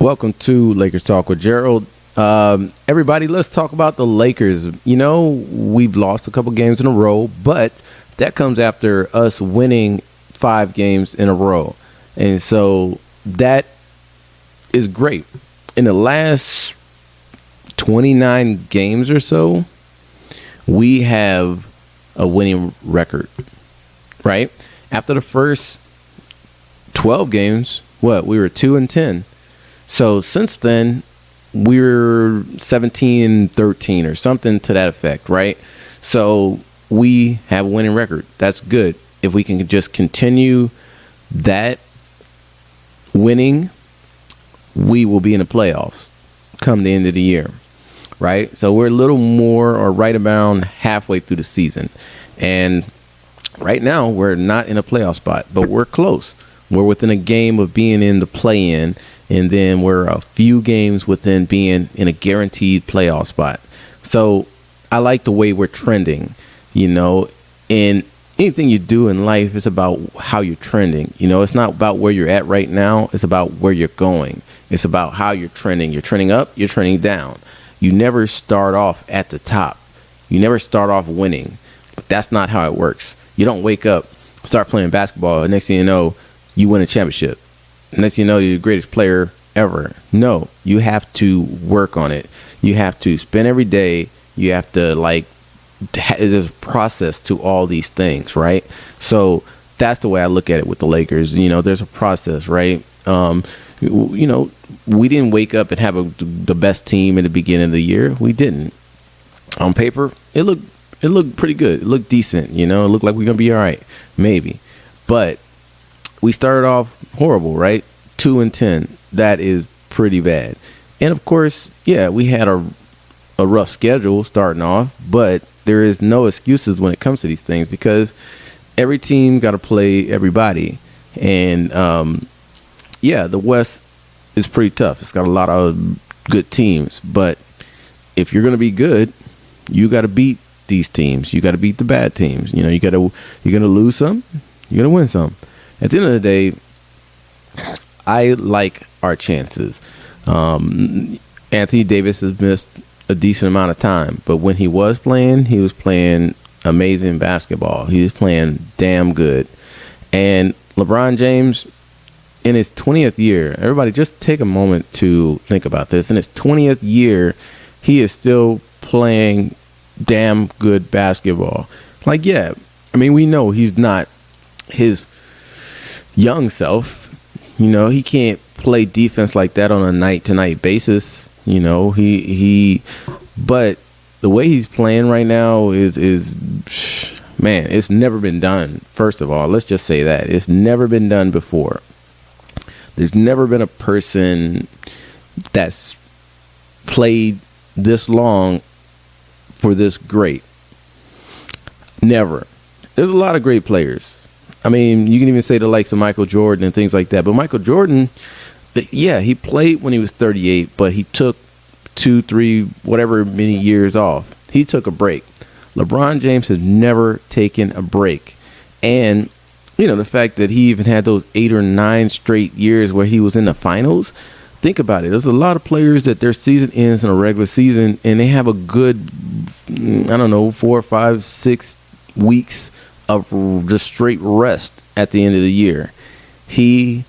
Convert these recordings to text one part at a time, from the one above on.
Welcome to Lakers Talk with Gerald. Everybody, let's talk about the Lakers. We've lost a couple games in a row, but that comes after us winning 5 games in a row. And so that is great. In the last 29 games or so, we have a winning record, right? After the first 12 games, we were 2-10. So since then, we're 17-13 or something to that effect, right? So we have a winning record. That's good. If we can just continue that winning, we will be in the playoffs come the end of the year, right? So we're a little more or right around halfway through the season. And right now, we're not in a playoff spot, but we're close. We're within a game of being in the play-in. And then we're a few games within being in a guaranteed playoff spot. So I like the way we're trending, and anything you do in life is about how you're trending. It's not about where you're at right now. It's about where you're going. It's about how you're trending. You're trending up, you're trending down. You never start off at the top. You never start off winning. But that's not how it works. You don't wake up, start playing basketball, and next thing you know, you win a championship. Next thing you know, you're the greatest player ever. No, you have to work on it. You have to spend every day. You have to there's a process to all these things, right? So that's the way I look at it with the Lakers. There's a process, right? We didn't wake up and have the best team in the beginning of the year. We didn't. On paper, it looked pretty good. It looked decent. It looked like we're gonna be all right, maybe, but we started off horrible, right? 2-10. That is pretty bad. And of course, we had a rough schedule starting off, but there is no excuses when it comes to these things because every team got to play everybody. And the West is pretty tough. It's got a lot of good teams, but if you're going to be good, you got to beat these teams. You got to beat the bad teams. You're going to lose some, you're going to win some. At the end of the day, I like our chances. Anthony Davis has missed a decent amount of time, but when he was playing amazing basketball. He was playing damn good. And LeBron James, in his 20th year, everybody just take a moment to think about this. In his 20th year, he is still playing damn good basketball. We know he's not his young self. He can't play defense like that on a night-to-night basis. But the way he's playing right now is man, it's never been done. First of all, let's just say that it's never been done before. There's never been a person that's played this long for this great. Never. There's a lot of great players. You can even say the likes of Michael Jordan and things like that. But Michael Jordan, he played when he was 38, but he took 2, 3, whatever many years off. He took a break. LeBron James has never taken a break. And, the fact that he even had those 8 or 9 straight years where he was in the finals, think about it. There's a lot of players that their season ends in a regular season and they have a good, 4, 5, 6 weeks of just straight rest at the end of the year. He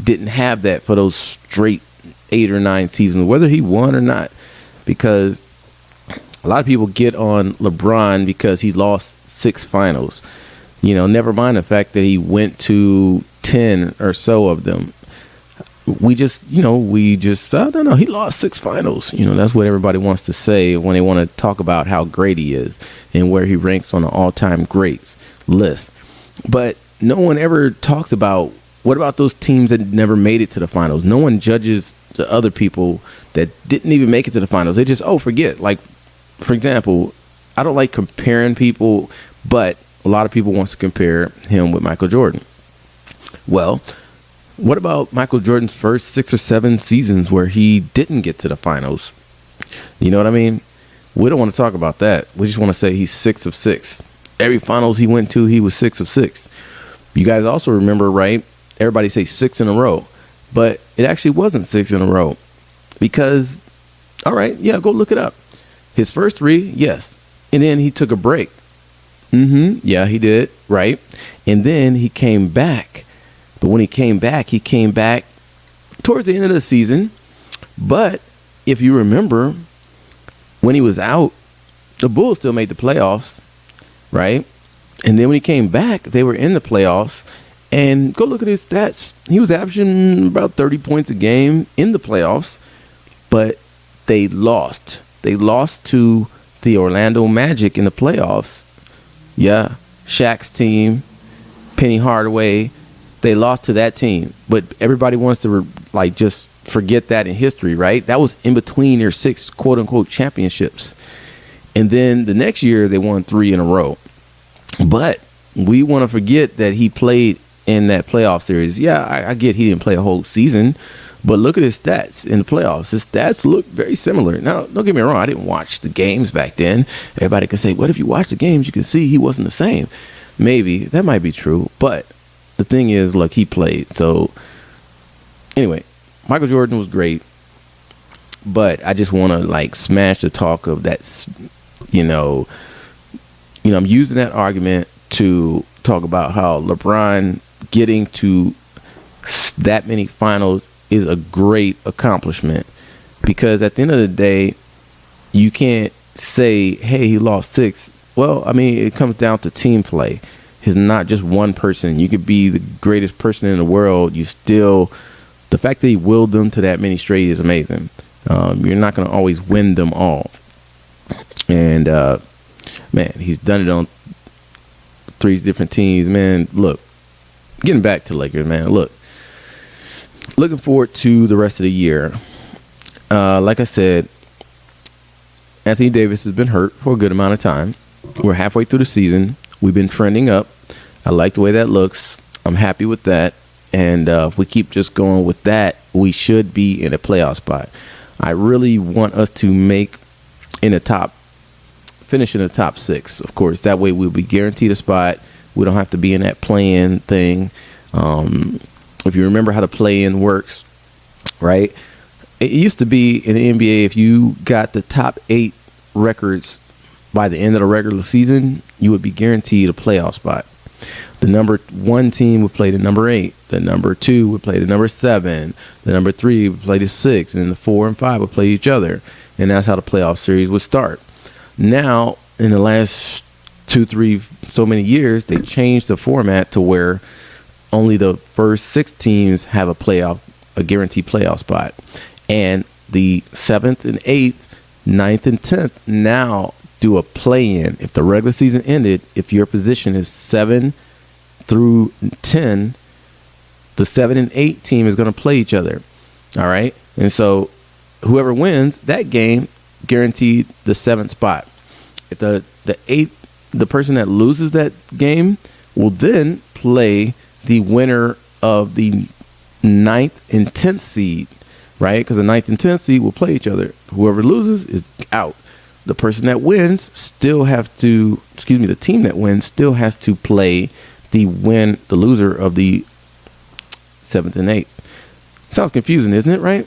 didn't have that for those straight 8 or 9 seasons, whether he won or not, because a lot of people get on LeBron because he lost 6 finals. Never mind the fact that he went to 10 or so of them. He lost 6 finals. That's what everybody wants to say when they want to talk about how great he is and where he ranks on the all-time greats list. But no one ever talks about, what about those teams that never made it to the finals? No one judges the other people that didn't even make it to the finals. They just, forget. For example, I don't like comparing people, but a lot of people wants to compare him with Michael Jordan. Well, what about Michael Jordan's first 6 or 7 seasons where he didn't get to the finals? You know what I mean? We don't want to talk about that. We just want to say he's 6 of 6. Every finals he went to, he was 6 of 6. You guys also remember, right? Everybody say 6 in a row. But it actually wasn't 6 in a row because, all right, yeah, go look it up. His first 3, yes. And then he took a break. Yeah, he did, right? And then he came back. But when he came back towards the end of the season. But if you remember, when he was out, the Bulls still made the playoffs, right? And then when he came back, they were in the playoffs. And go look at his stats. He was averaging about 30 points a game in the playoffs. But they lost. They lost to the Orlando Magic in the playoffs. Yeah, Shaq's team, Penny Hardaway, they lost to that team. But everybody wants to just forget that in history, right? That was in between their 6 quote-unquote championships. And then the next year, they won 3 in a row. But we want to forget that he played in that playoff series. Yeah, I get he didn't play a whole season, but look at his stats in the playoffs. His stats look very similar. Now, don't get me wrong. I didn't watch the games back then. Everybody can say, what if you watch the games? You can see he wasn't the same. Maybe. That might be true. But the thing is, look, he played. So, anyway, Michael Jordan was great. But I just want to, smash the talk of that, I'm using that argument to talk about how LeBron getting to that many finals is a great accomplishment, because at the end of the day, you can't say, hey, he lost 6. Well, I mean, it comes down to team play. It's not just one person. You could be the greatest person in the world. The fact that he willed them to that many straight is amazing. You're not going to always win them all. And, man, he's done it on 3 different teams. Man, look, getting back to Lakers, man, looking forward to the rest of the year. Like I said, Anthony Davis has been hurt for a good amount of time. We're halfway through the season. We've been trending up. I like the way that looks. I'm happy with that. And if we keep just going with that, we should be in a playoff spot. I really want us to finish in the top 6. Of course, that way we'll be guaranteed a spot. We don't have to be in that play-in thing. If you remember how the play-in works, right? It used to be in the NBA, if you got the top 8 records by the end of the regular season, you would be guaranteed a playoff spot. The number 1 team would play the number 8. The number 2 would play the number 7. The number 3 would play the 6. And the 4 and 5 would play each other. And that's how the playoff series would start. Now, in the last 2-3 so many years, they changed the format to where only the first 6 teams have a guaranteed playoff spot. And the 7th and 8th, 9th and 10th now do a play-in. If the regular season ended, if your position is 7 through 10, the 7 and 8 team is going to play each other. All right? And so whoever wins that game guaranteed the 7th spot. If the person that loses that game will then play the winner of the 9th and 10th seed, right? Because the 9th and 10th seed will play each other. Whoever loses is out. The person that wins the team that wins still has to play the loser of the 7th and 8th. Sounds confusing, isn't it, right?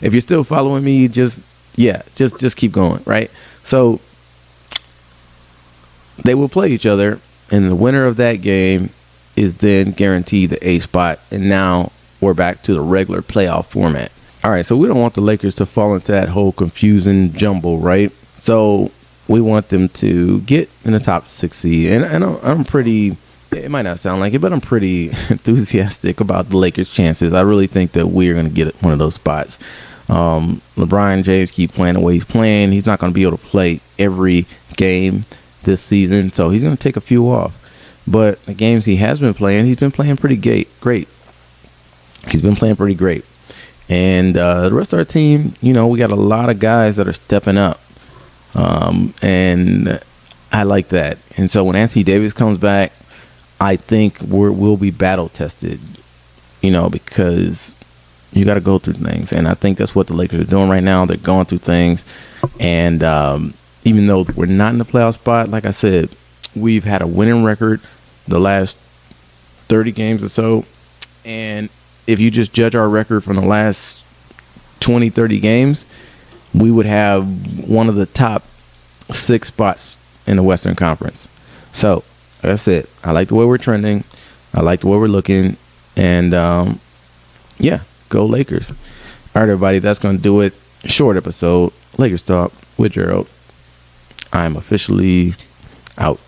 If you're still following me, just keep going, right? So they will play each other, and the winner of that game is then guaranteed the A spot. And now we're back to the regular playoff format. All right, so we don't want the Lakers to fall into that whole confusing jumble, right? So we want them to get in the top 6 seed. And I'm pretty, it might not sound like it, but I'm pretty enthusiastic about the Lakers' chances. I really think that we're going to get one of those spots. LeBron James keep playing the way he's playing. He's not going to be able to play every game this season, so he's going to take a few off. But the games he has been playing, he's been playing pretty great. He's been playing pretty great. And the rest of our team, we got a lot of guys that are stepping up. And I like that. And so when Anthony Davis comes back, I think we'll be battle tested, because you got to go through things. And I think that's what the Lakers are doing right now. They're going through things. And even though we're not in the playoff spot, like I said, we've had a winning record the last 30 games or so. And if you just judge our record from the last 20, 30 games, we would have one of the top 6 spots in the Western Conference. So, like I said, I like the way we're trending. I like the way we're looking. And, yeah, go Lakers. All right, everybody, that's going to do it. Short episode, Lakers Talk with Gerald. I'm officially out.